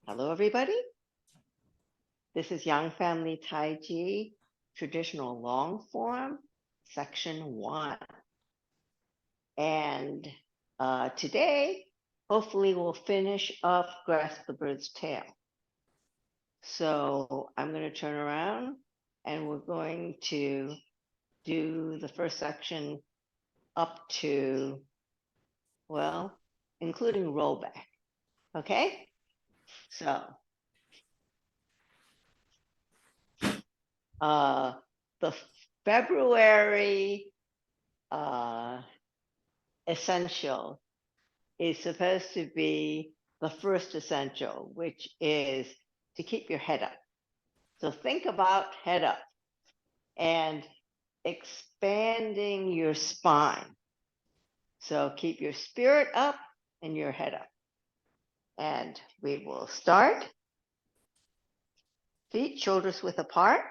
Hello, everybody. This is Young Family Tai Chi, traditional long form, section 1. And today, hopefully, we'll finish up Grasp the Bird's Tail. So I'm going to turn around and we're going to do the first section up to, well, including rollback. Okay? So the February essential is supposed to be the first essential, which is to keep your head up. So think about head up and expanding your spine. So keep your spirit up and your head up. And we will start. Feet, shoulders width apart.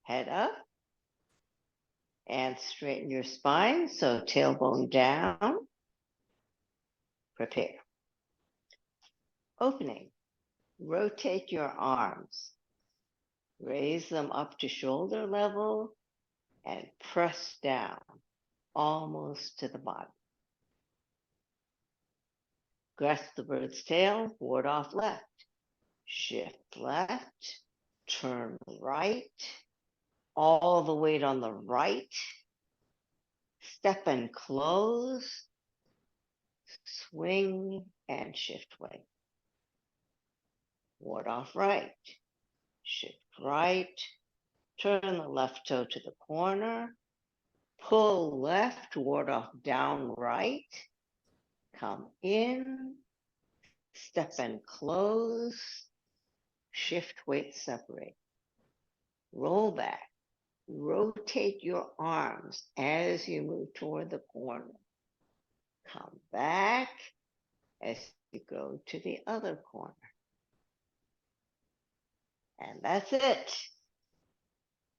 Head up. And straighten your spine. So tailbone down. Prepare. Opening. Rotate your arms. Raise them up to shoulder level and press down almost to the bottom. Grasp the bird's tail, ward off left. Shift left, turn right, all the weight on the right. Step and close, swing and shift weight. Ward off right, shift right, turn the left toe to the corner, pull left, ward off down right, come in, step and close, shift weight separate, roll back, rotate your arms as you move toward the corner, come back as you go to the other corner. And that's it.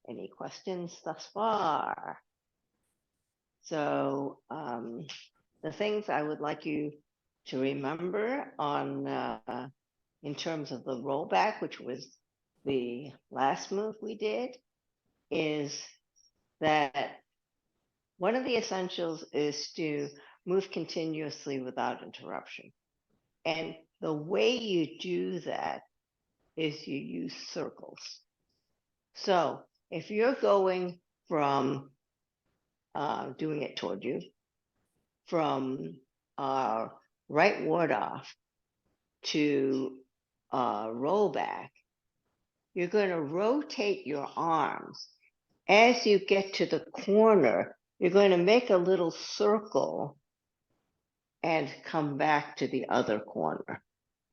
Any questions thus far? So the things I would like you to remember on in terms of the rollback, which was the last move we did, is that one of the essentials is to move continuously without interruption. And the way you do that is you use circles. So if you're going from doing it toward you, from right ward off to roll back, you're going to rotate your arms. As you get to the corner, you're going to make a little circle and come back to the other corner.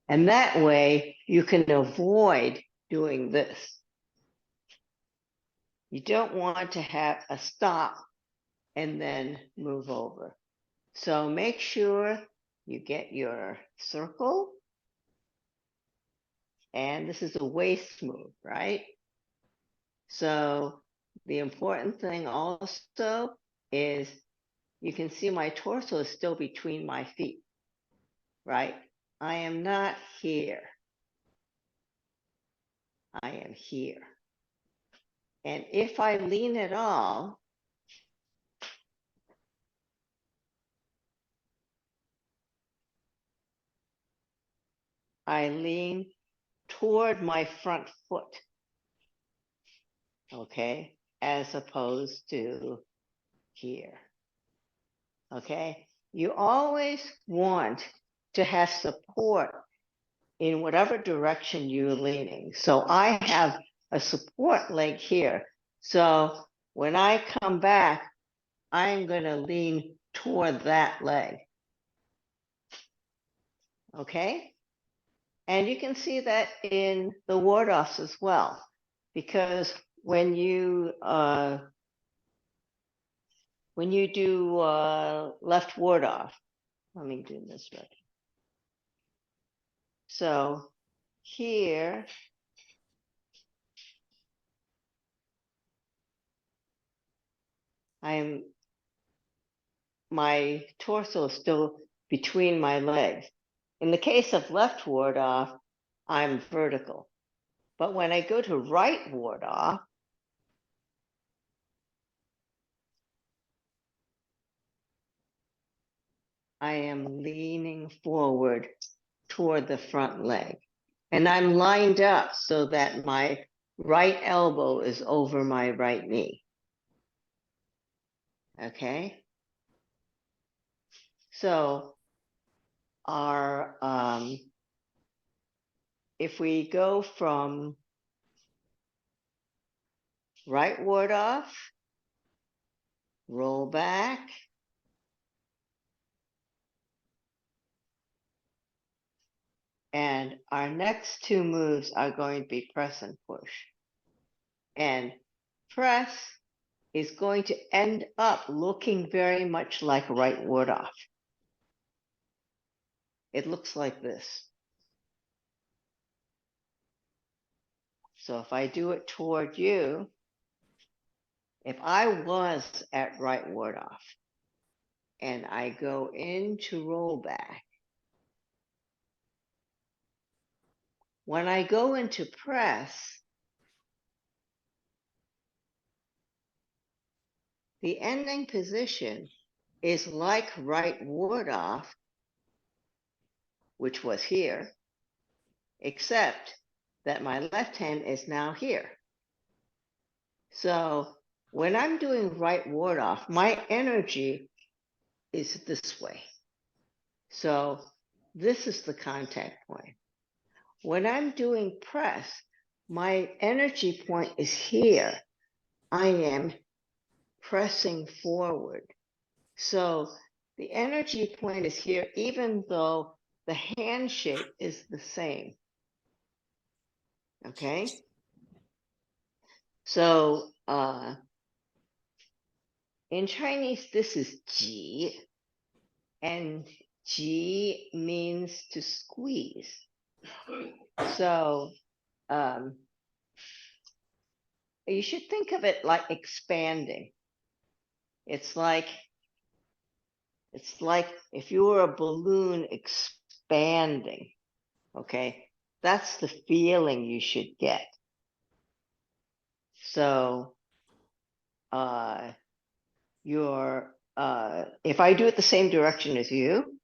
And that way you can avoid doing this. You don't want to have a stop and then move over. So make sure you get your circle. And this is a waist move, right? So the important thing also is you can see my torso is still between my feet, right? I am not here. I am here. And if I lean at all, I lean toward my front foot, okay, as opposed to here, okay? You always want to have support in whatever direction you're leaning. So I have a support leg here. So when I come back, I'm going to lean toward that leg, okay? And you can see that in the ward-offs as well, because when you do left ward-off, let me do this right. So here, my torso is still between my legs. In the case of left ward off, I'm vertical. But when I go to right ward off, I am leaning forward toward the front leg. And I'm lined up so that my right elbow is over my right knee. Okay? So if we go from right ward off, roll back, and our next two moves are going to be press and push. And press is going to end up looking very much like right ward off. It looks like this. So if I do it toward you, if I was at right ward off and I go into roll back, when I go into press, the ending position is like right ward off, which was here, except that my left hand is now here. So when I'm doing right ward off, my energy is this way. So this is the contact point. When I'm doing press, my energy point is here. I am pressing forward. So the energy point is here, even though the hand shape is the same. Okay? So in Chinese, this is ji, and ji means to squeeze. So you should think of it like expanding. It's like if you were a balloon expanding, okay? That's the feeling you should get. So if I do it the same direction as you,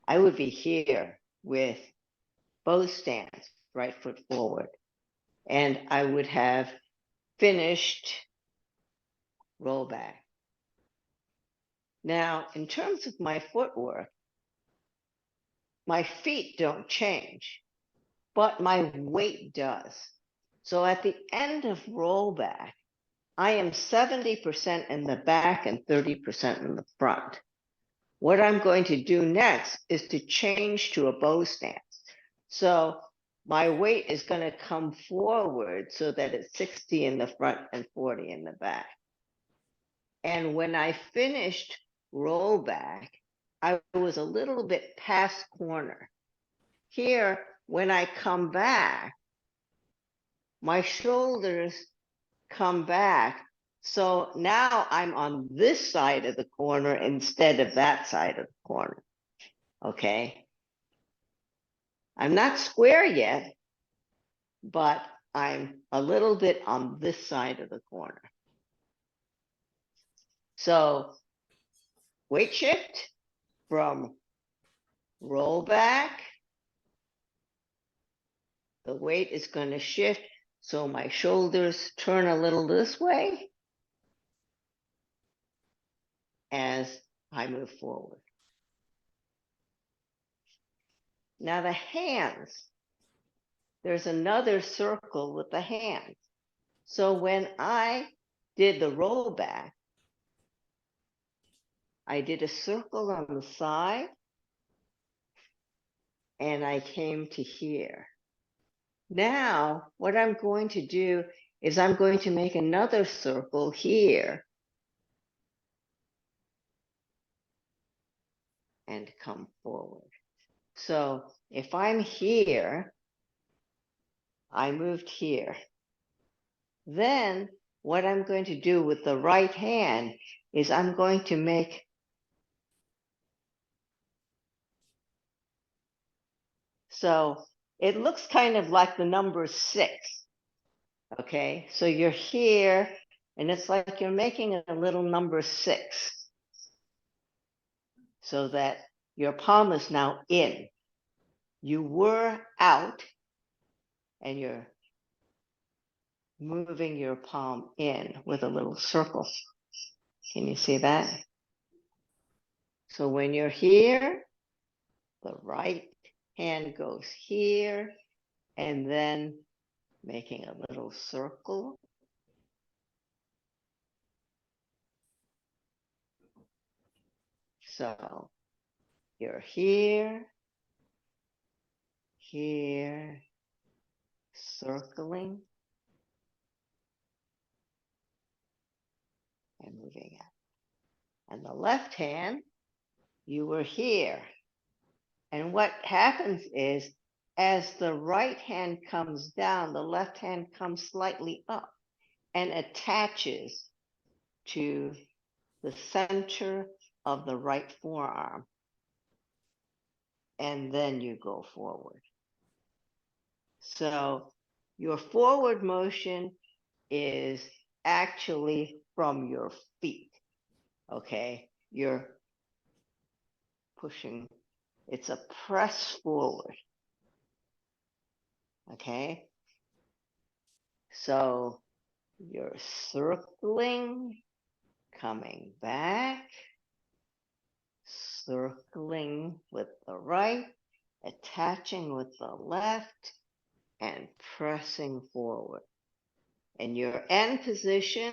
I would be here with both stands, right foot forward. And I would have finished roll back. Now, in terms of my footwork, my feet don't change, but my weight does. So at the end of roll back, I am 70% in the back and 30% in the front. What I'm going to do next is to change to a bow stance. So my weight is going to come forward so that it's 60 in the front and 40 in the back. And when I finished roll back, I was a little bit past corner. Here, when I come back, my shoulders come back. So now I'm on this side of the corner instead of that side of the corner. Okay. I'm not square yet, but I'm a little bit on this side of the corner. So weight shift from roll back. The weight is going to shift. So my shoulders turn a little this way as I move forward. Now the hands, there's another circle with the hands. So when I did the roll back, I did a circle on the side and I came to here. Now, what I'm going to do is I'm going to make another circle here and come forward. So if I'm here, I moved here. Then what I'm going to do with the right hand is I'm going to make So it looks kind of like the number 6. Okay, so you're here, and it's like you're making a little number 6, so that your palm is now in. You were out, and you're moving your palm in with a little circle. Can you see that? So when you're here, the right hand goes here, and then making a little circle. So you're here, here, circling, and moving out. And the left hand, you were here. And what happens is, as the right hand comes down, the left hand comes slightly up and attaches to the center of the right forearm. And then you go forward. So your forward motion is actually from your feet. Okay, you're pushing, it's a press forward. Okay, so you're circling, coming back, circling with the right, attaching with the left, and pressing forward. In your end position,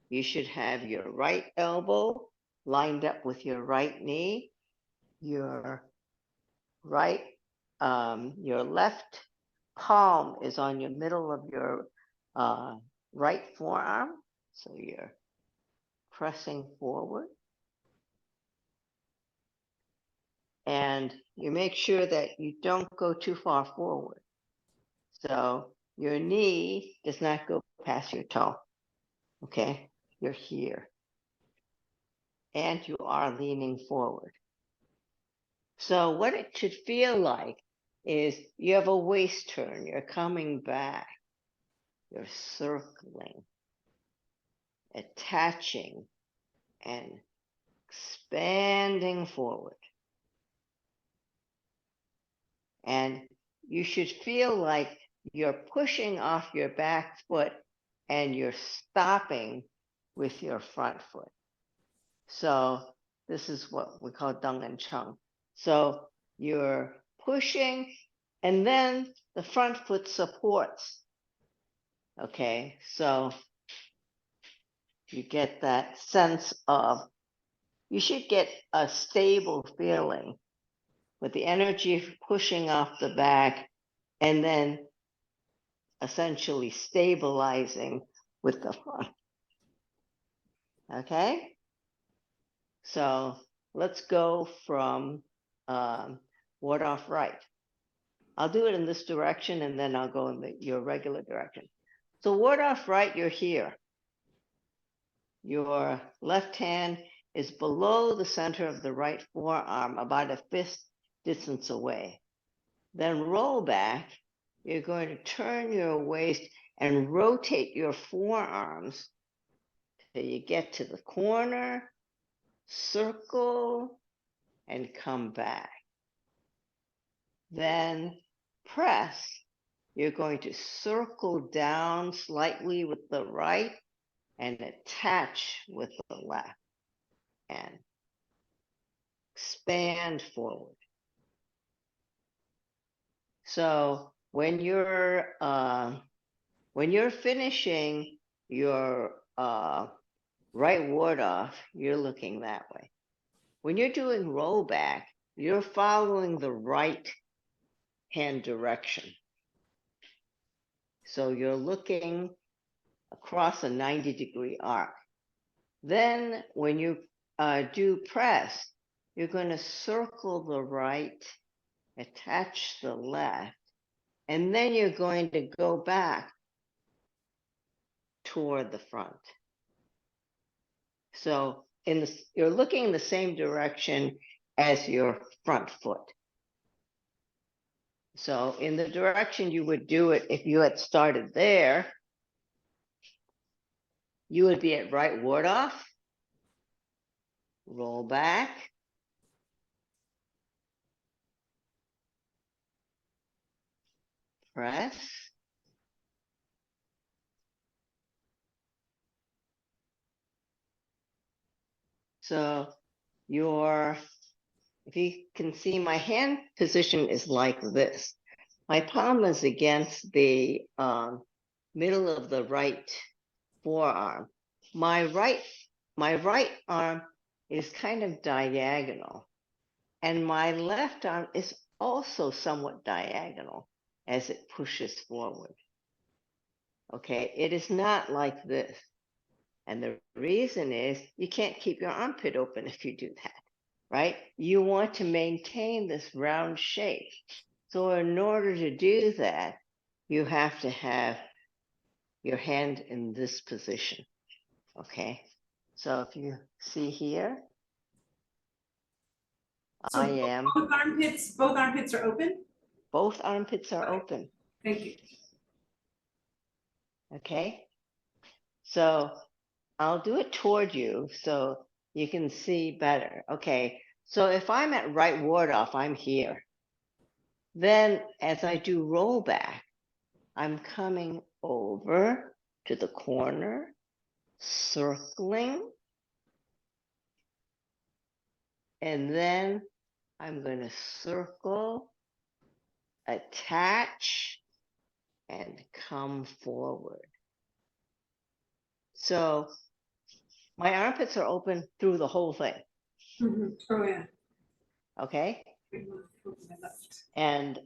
you should have your right elbow lined up with your right knee, your left palm is on your middle of your right forearm. So you're pressing forward. And you make sure that you don't go too far forward. So your knee does not go past your toe. Okay, you're here. And you are leaning forward. So what it should feel like is you have a waist turn, you're coming back, you're circling, attaching, and expanding forward. And you should feel like you're pushing off your back foot and you're stopping with your front foot. So this is what we call Deng and Cheng. So you're pushing, and then the front foot supports. Okay, so you get that sense of, you should get a stable feeling with the energy pushing off the back and then essentially stabilizing with the front. Okay, so let's go from ward off right. I'll do it in this direction and then I'll go in your regular direction. So ward off right, you're here. Your left hand is below the center of the right forearm, about a fist distance away. Then roll back, you're going to turn your waist and rotate your forearms till you get to the corner, circle, and come back. Then press, you're going to circle down slightly with the right and attach with the left and expand forward. So when you're finishing your right ward off, you're looking that way. When you're doing roll back, you're following the right hand direction. So you're looking across a 90-degree arc. Then when you do press, you're going to circle the right, attach the left, and then you're going to go back toward the front. So you're looking in the same direction as your front foot. So in the direction you would do it if you had started there, you would be at right ward off, roll back, press, so if you can see, my hand position is like this. My palm is against the middle of the right forearm. My right arm is kind of diagonal, and my left arm is also somewhat diagonal as it pushes forward. Okay, it is not like this. And the reason is you can't keep your armpit open if you do that, right? You want to maintain this round shape. So in order to do that, you have to have your hand in this position, okay? So if you see here, So both armpits are open? Both armpits are Okay. open, Thank you. okay? So I'll do it toward you so you can see better. Okay, so if I'm at right ward off, I'm here. Then as I do roll back, I'm coming over to the corner, circling, and then I'm going to circle, attach, and come forward. So my armpits are open through the whole thing. Mm-hmm. Oh, yeah. Okay. And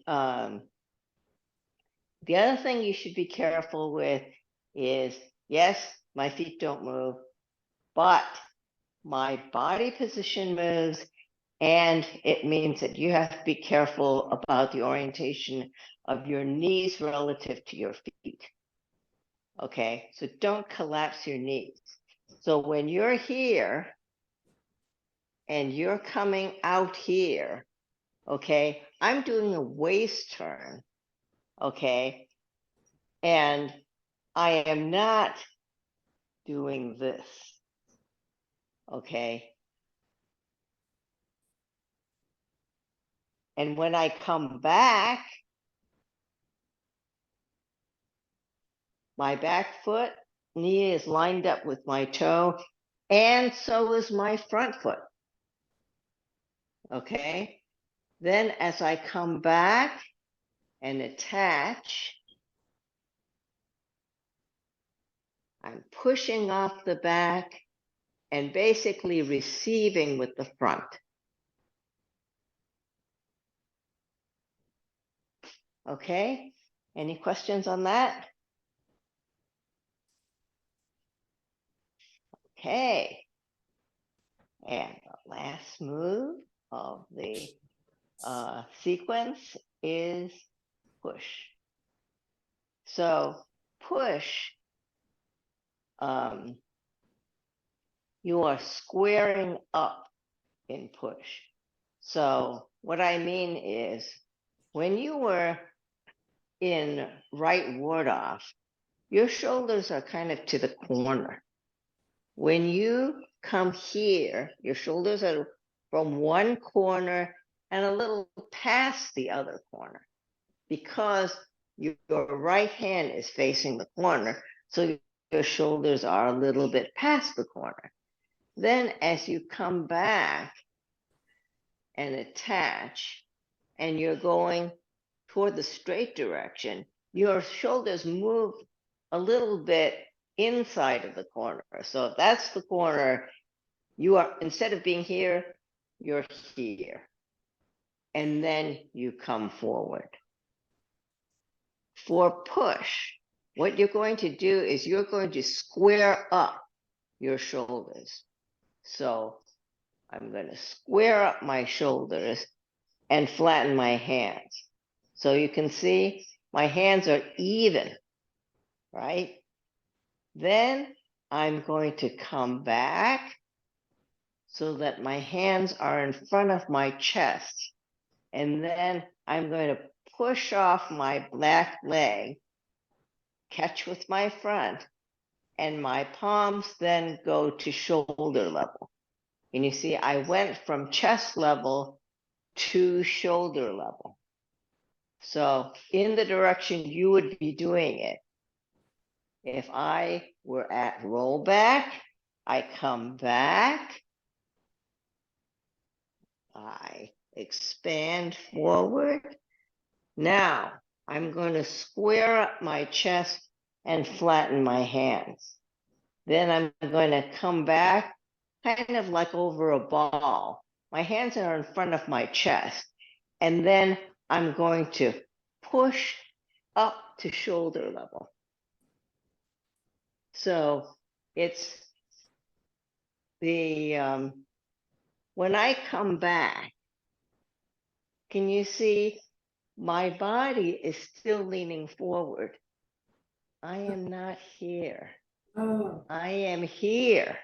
the other thing you should be careful with is, yes, my feet don't move, but my body position moves, and it means that you have to be careful about the orientation of your knees relative to your feet. Okay, so don't collapse your knees. So when you're here and you're coming out here, okay, I'm doing a waist turn, okay, and I am not doing this, okay? And when I come back, my back foot knee is lined up with my toe, and so is my front foot, okay? Then as I come back and attach, I'm pushing off the back and basically receiving with the front. Okay, any questions on that? Okay, and the last move of the sequence is push. So push, you are squaring up in push. So what I mean is when you were in right ward off, your shoulders are kind of to the corner. When you come here, your shoulders are from one corner and a little past the other corner because your right hand is facing the corner. So your shoulders are a little bit past the corner. Then as you come back and attach, and you're going toward the straight direction, your shoulders move a little bit inside of the corner. So if that's the corner, you are, instead of being here, you're here. And then you come forward. For push, what you're going to do is you're going to square up your shoulders. So I'm going to square up my shoulders and flatten my hands. So you can see my hands are even, right? Then I'm going to come back so that my hands are in front of my chest. And then I'm going to push off my black leg, catch with my front, and my palms then go to shoulder level. And you see, I went from chest level to shoulder level. So in the direction you would be doing it, if I were at roll back, I come back, I expand forward. Now I'm going to square up my chest and flatten my hands. Then I'm going to come back kind of like over a ball. My hands are in front of my chest. And then I'm going to push up to shoulder level. So it's the, when I come back, can you see my body is still leaning forward? I am not here. Oh, I am here.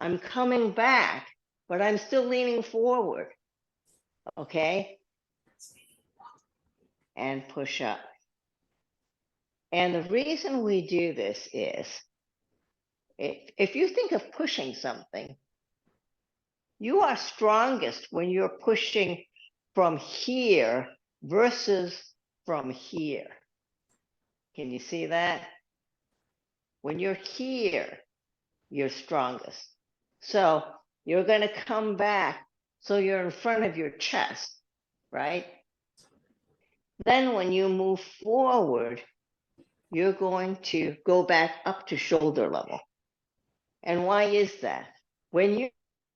I'm coming back, but I'm still leaning forward. Okay? And push up. And the reason we do this is, if you think of pushing something, you are strongest when you're pushing from here versus from here. Can you see that? When you're here, you're strongest. So you're going to come back so you're in front of your chest, right? Then when you move forward, you're going to go back up to shoulder level. And why is that? When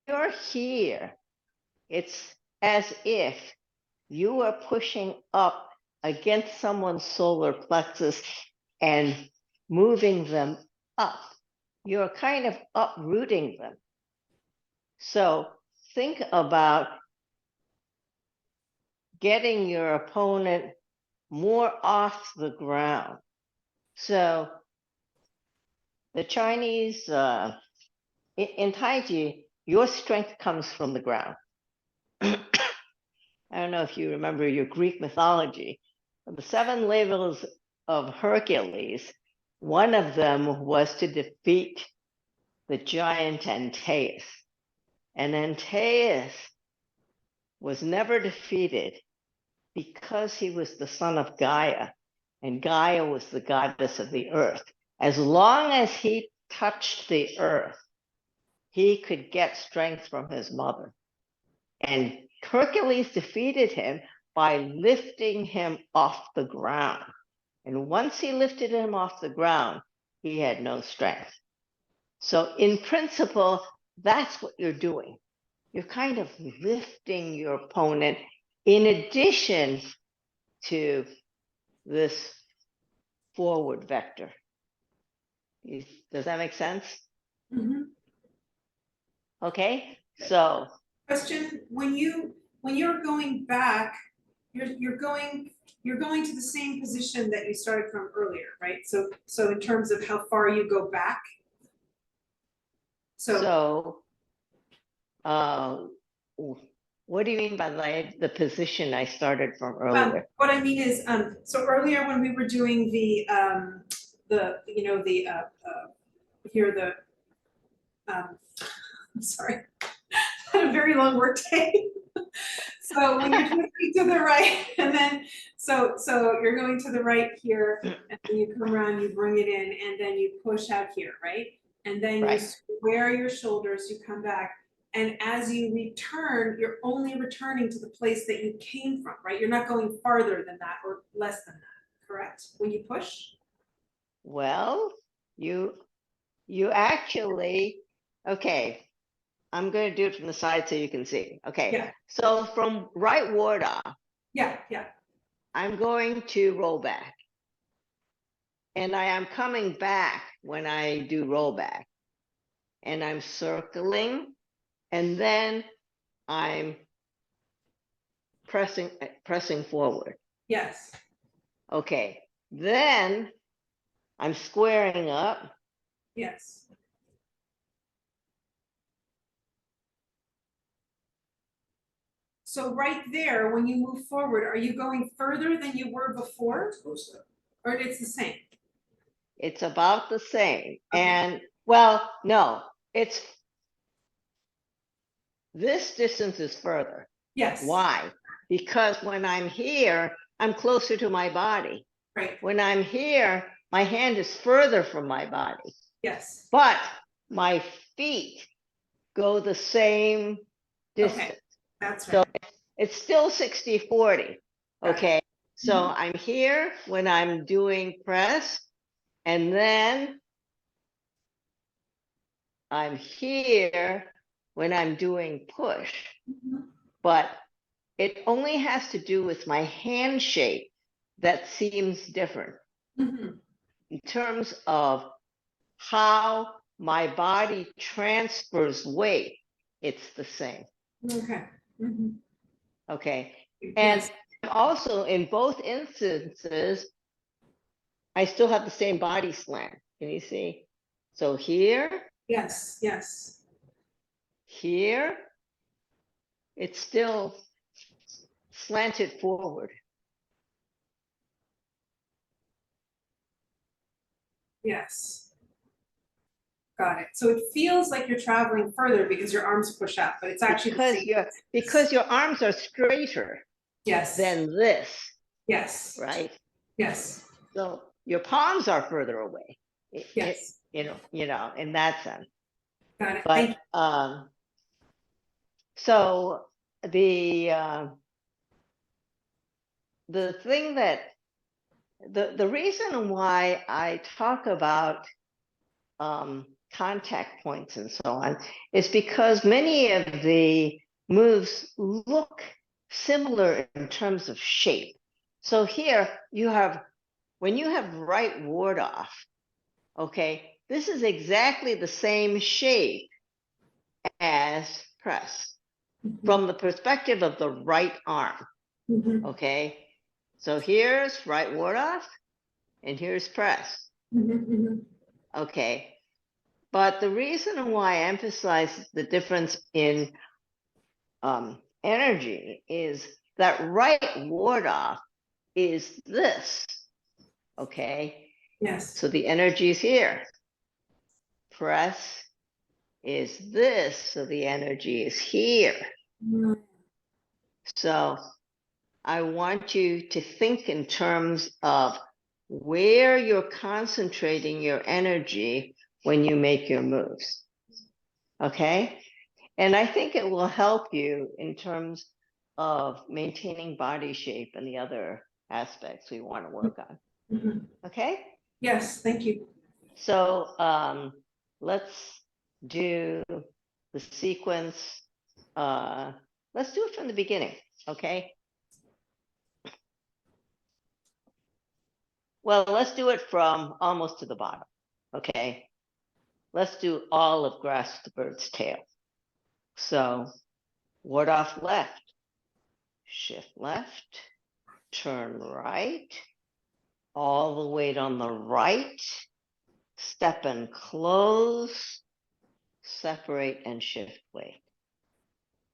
you're here, it's as if you are pushing up against someone's solar plexus and moving them up. You're kind of uprooting them. So think about getting your opponent more off the ground. So the Chinese, in Taiji, your strength comes from the ground. I don't know if you remember your Greek mythology. The 7 levels of Hercules, one of them was to defeat the giant Antaeus. And Antaeus was never defeated because he was the son of Gaia, and Gaia was the goddess of the earth. As long as he touched the earth, he could get strength from his mother. And Hercules defeated him by lifting him off the ground. And once he lifted him off the ground, he had no strength. So in principle, that's what you're doing. You're kind of lifting your opponent in addition to this forward vector. Does that make sense? mm-hmm. Okay, so. Question, when you're going back, you're going to the same position that you started from earlier, right? So in terms of how far you go back. So what do you mean by the position I started from earlier? What I mean is, so earlier when we were doing I'm sorry, I had a very long work day. So when you're twisting to the right, and then so you're going to the right here, and then you come around, you bring it in, and then you push out here, right? And then you square your shoulders, you come back, and as you return, you're only returning to the place that you came from, right? You're not going farther than that or less than that, correct? When you push? Well, you actually, okay, I'm going to do it from the side so you can see. Okay, yeah. So from right ward off, yeah, I'm going to roll back. And I am coming back when I do roll back. And I'm circling, and then I'm pressing forward. Yes. Okay, then I'm squaring up. Yes. So right there, when you move forward, are you going further than you were before? Or it's the same? It's about the same. Okay. And well, no, it's this distance is further. Yes. Why? Because when I'm here, I'm closer to my body. Right, When I'm here, my hand is further from my body, yes. but my feet go the same Okay, distance. that's So right. it's still 60-40. Got it. Okay. So Mhm. I'm here when I'm doing press, and then I'm here when I'm doing push. Mhm. But it only has to do with my hand shape that seems different Mhm. in terms of how my body transfers weight. It's the same. Okay. Mhm. Okay. And Yes, also in both instances, I still have the same body slant. Can you see? So here, yes, yes. here, it's still slanted forward. Yes. Got it. So it feels like you're traveling further because your arms push up, but it's actually the Because same. your arms are straighter Yes, than this, yes, right? yes, So your palms are further away. yes. In that sense. Got it. Thank But you. so the thing that the reason why I talk about contact points and so on is because many of the moves look similar in terms of shape. So here you have, when you have right ward off, okay, this is exactly the same shape as press from the perspective of the right arm, Mhm. okay? So here's right ward off and here's press, Mhm. Mhm. okay? But the reason why I emphasize the difference in energy is that right ward off is this, okay? Yes. So the energy is here. Press is this, so the energy is here. Mhm. So I want you to think in terms of where you're concentrating your energy when you make your moves, okay? And I think it will help you in terms of maintaining body shape and the other aspects we want to work on. Mhm. Okay? Yes, thank you. So let's do the sequence. Let's do it from the beginning. Okay? Well, let's do it from almost to the bottom. Okay? Let's do all of grass to bird's tail. So ward off left, shift left, turn right, all the weight on the right, step and close, separate and shift weight.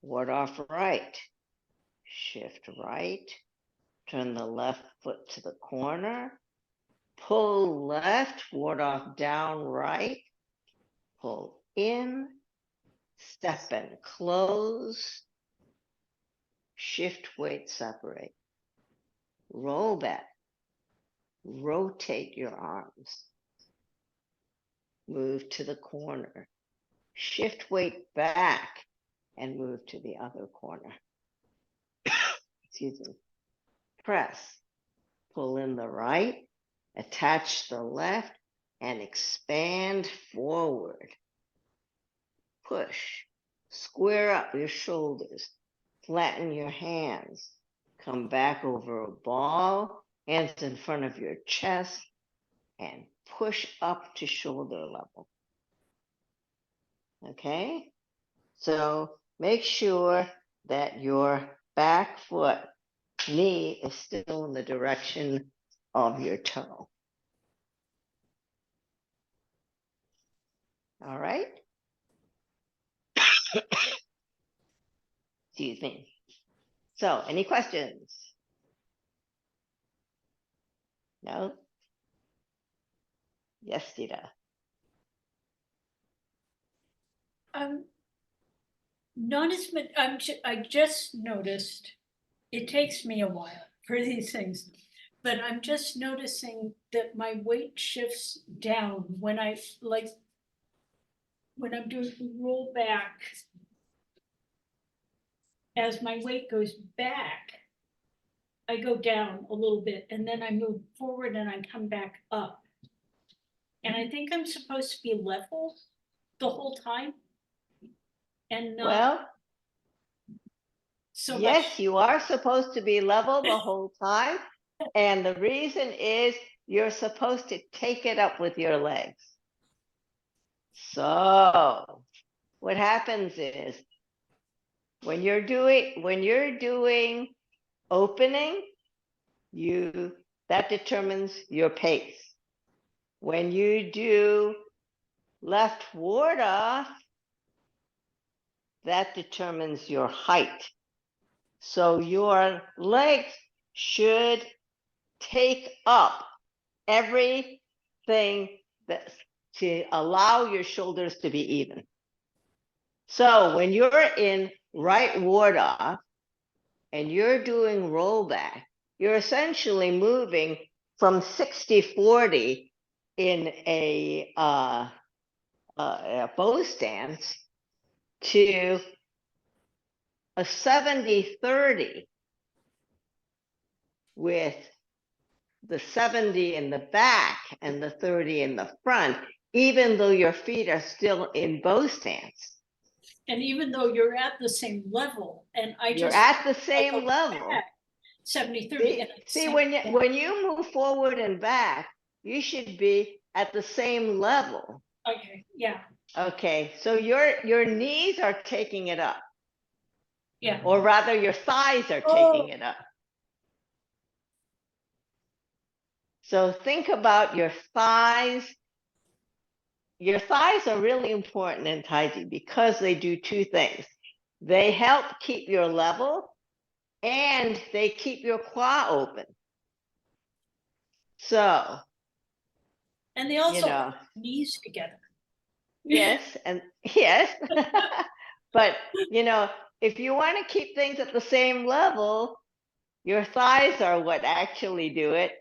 Ward off right, shift right, turn the left foot to the corner, pull left, ward off down right, pull in, step and close, shift weight, separate. Roll back, rotate your arms, move to the corner, shift weight back and move to the other corner. Excuse me. Press, pull in the right, attach the left, and expand forward. Push, square up your shoulders, flatten your hands, come back over a ball, hands in front of your chest, and push up to shoulder level. Okay? So make sure that your back foot knee is still in the direction of your toe. All right? Excuse me. So, any questions? No? Yes, Rita. Not as much, I just noticed, it takes me a while for these things, but I'm just noticing that my weight shifts down when when I'm doing the roll back. As my weight goes back, I go down a little bit and then I move forward and I come back up. And I think I'm supposed to be level the whole time and not Well, so yes, much. you are supposed to be level the whole time. And the reason is you're supposed to take it up with your legs. So what happens is when you're doing opening, that determines your pace. When you do left ward off, that determines your height. So your legs should take up everything that to allow your shoulders to be even. So when you're in right ward off and you're doing rollback, you're essentially moving from 60-40 in a bow stance to a 70-30 with the 70 in the back and the 30 in the front, even though your feet are still in bow stance. And even though you're at the same level, and You're at the same go level. back 70-30. See, when you move forward and back, you should be at the same level. Okay, yeah, Okay, so your knees are taking it up, yeah. or rather your thighs are Oh. taking it up. So think about your thighs. Your thighs are really important in Taiji because they do two things. They help keep your level and they keep your qua open. So, And they also you know, hold knees together. yes, and yes, but you know, if you want to keep things at the same level, your thighs are what actually do it,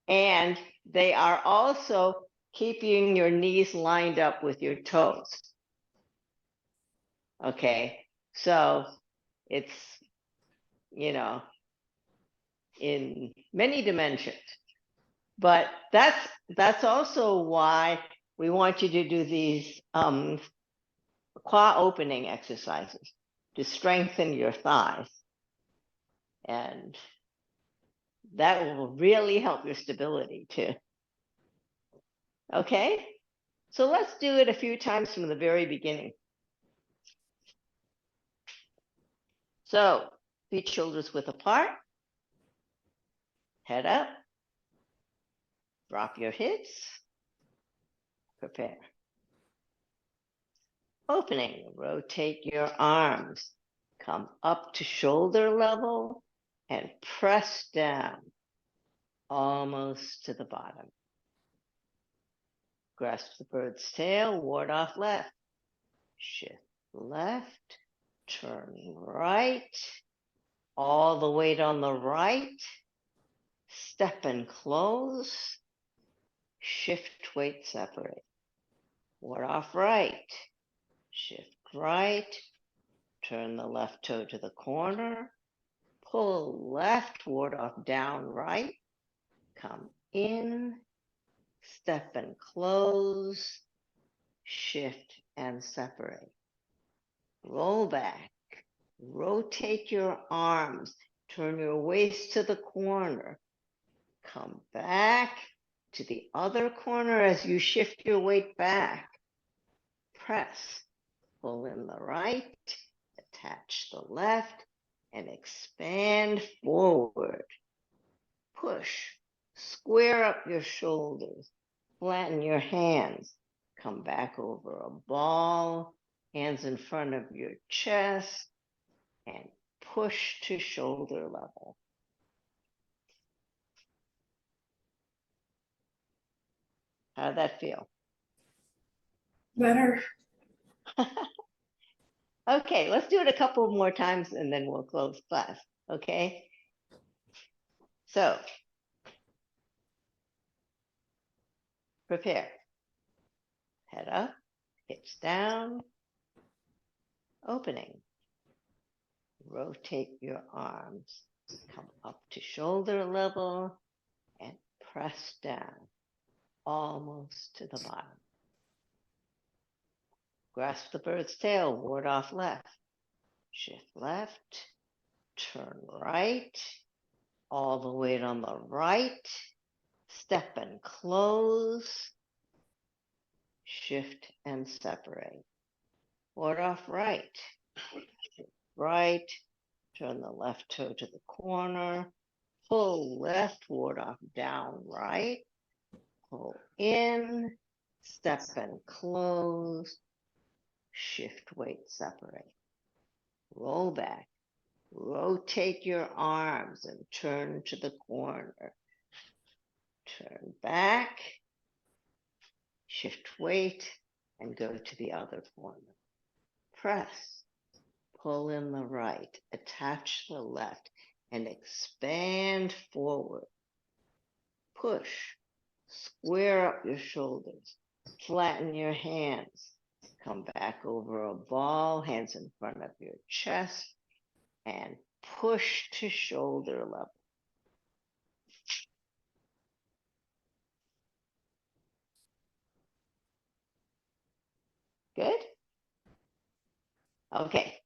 and they are also keeping your knees lined up with your toes. Okay, so it's, you know, in many dimensions, but that's also why we want you to do these qua opening exercises to strengthen your thighs, and that will really help your stability too. Okay, so let's do it a few times from the very beginning. So feet shoulders width apart, head up, drop your hips, prepare. Opening, rotate your arms, come up to shoulder level and press down almost to the bottom. Grasp the bird's tail, ward off left, shift left, turn right, all the weight on the right, step and close, shift weight separate, ward off right, shift right, turn the left toe to the corner, pull left, ward off down right, come in, step and close, shift and separate. Roll back, rotate your arms, turn your waist to the corner, come back to the other corner as you shift your weight back. Press, pull in the right, attach the left, and expand forward. Push, square up your shoulders, flatten your hands, come back over a ball, hands in front of your chest, and push to shoulder level. How'd that feel? Better. Okay, let's do it a couple more times and then we'll close class, okay? So, prepare. Head up, hips down, opening. Rotate your arms. Come up to shoulder level and press down, almost to the bottom. Grasp the bird's tail, ward off left. Shift left, turn right, all the weight on the right. Step and close. Shift and separate. Ward off right. Right, turn the left toe to the corner. Pull left, ward off down right. Pull in, step and close. Shift weight, separate. Roll back. Rotate your arms and turn to the corner. Turn back. Shift weight and go to the other corner. Press. Pull in the right. Attach the left and expand forward. Push. Square up your shoulders. Flatten your hands. Come back over a ball, hands in front of your chest, and push to shoulder level. Good? Okay.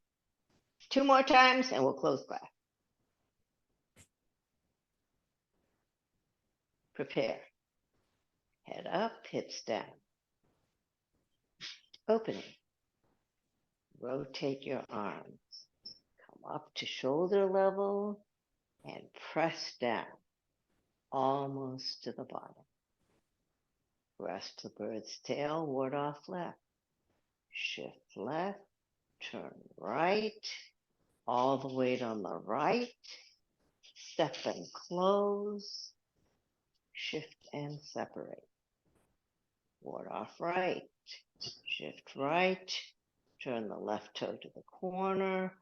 2 more times and we'll close class. Prepare. Head up, hips down. Opening. Rotate your arms. Come up to shoulder level and press down, almost to the bottom. Grasp the bird's tail, ward off left. Shift left, turn right, all the weight on the right. Step and close. Shift and separate. Ward off right. Shift right. Turn the left toe to the corner.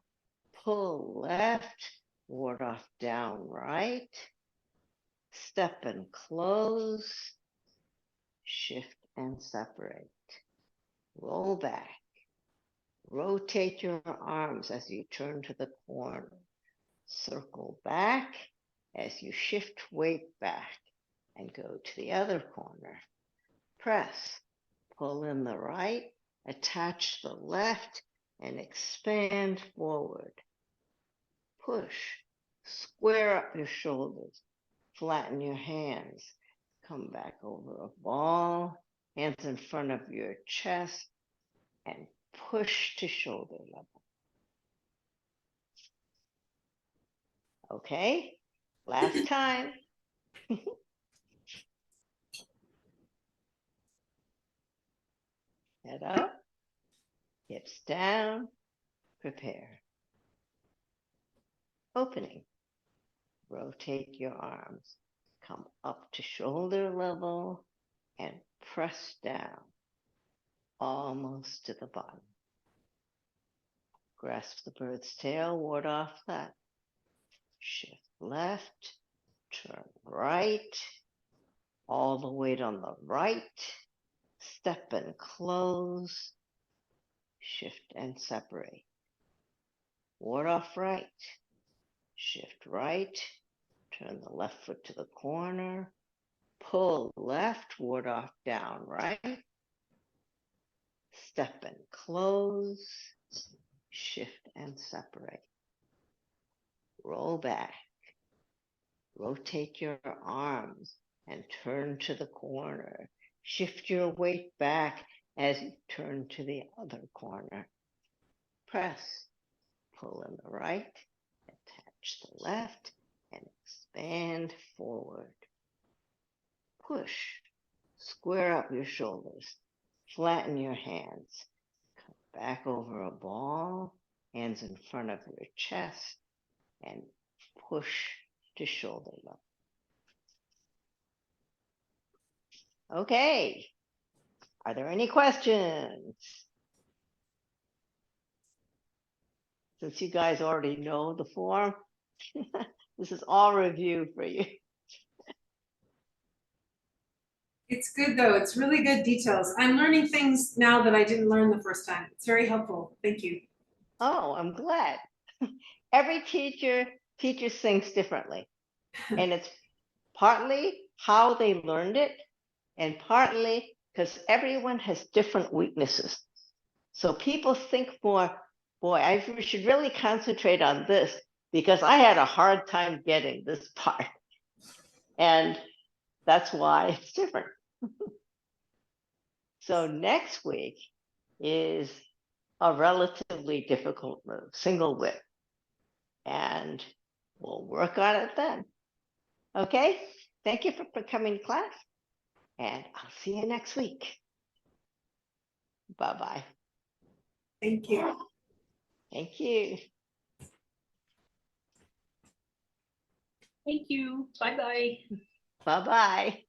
Pull left. Ward off down right. Step and close. Shift and separate. Roll back. Rotate your arms as you turn to the corner. Circle back as you shift weight back and go to the other corner. Press. Pull in the right, attach the left, and expand forward. Push. Square up your shoulders. Flatten your hands. Come back over a ball, hands in front of your chest, and push to shoulder level. Okay? Last time. Head up, hips down, prepare. Opening. Rotate your arms. Come up to shoulder level and press down, almost to the bottom. Grasp the bird's tail, ward off left. Shift left, turn right, all the weight on the right. Step and close. Shift and separate. Ward off right. Shift right. Turn the left foot to the corner. Pull left, ward off down right. Step and close. Shift and separate. Roll back. Rotate your arms and turn to the corner. Shift your weight back as you turn to the other corner. Press. Pull in the right. Attach the left and expand forward. Push. Square up your shoulders. Flatten your hands. Come back over a ball. Hands in front of your chest and push to shoulder level. Okay. Are there any questions? Since you guys already know the form, this is all review for you. It's good though. It's really good details. I'm learning things now that I didn't learn the first time. It's very helpful. Thank you. Oh, I'm glad. Every teacher teaches things differently. And it's partly how they learned it, and partly because everyone has different weaknesses. So people think more, boy, I should really concentrate on this because I had a hard time getting this part. And that's why it's different. So next week is a relatively difficult move, single whip. And we'll work on it then. Okay, thank you for coming to class, and I'll see you next week. Bye-bye. Thank you. Thank you. Thank you. Bye-bye. Bye-bye.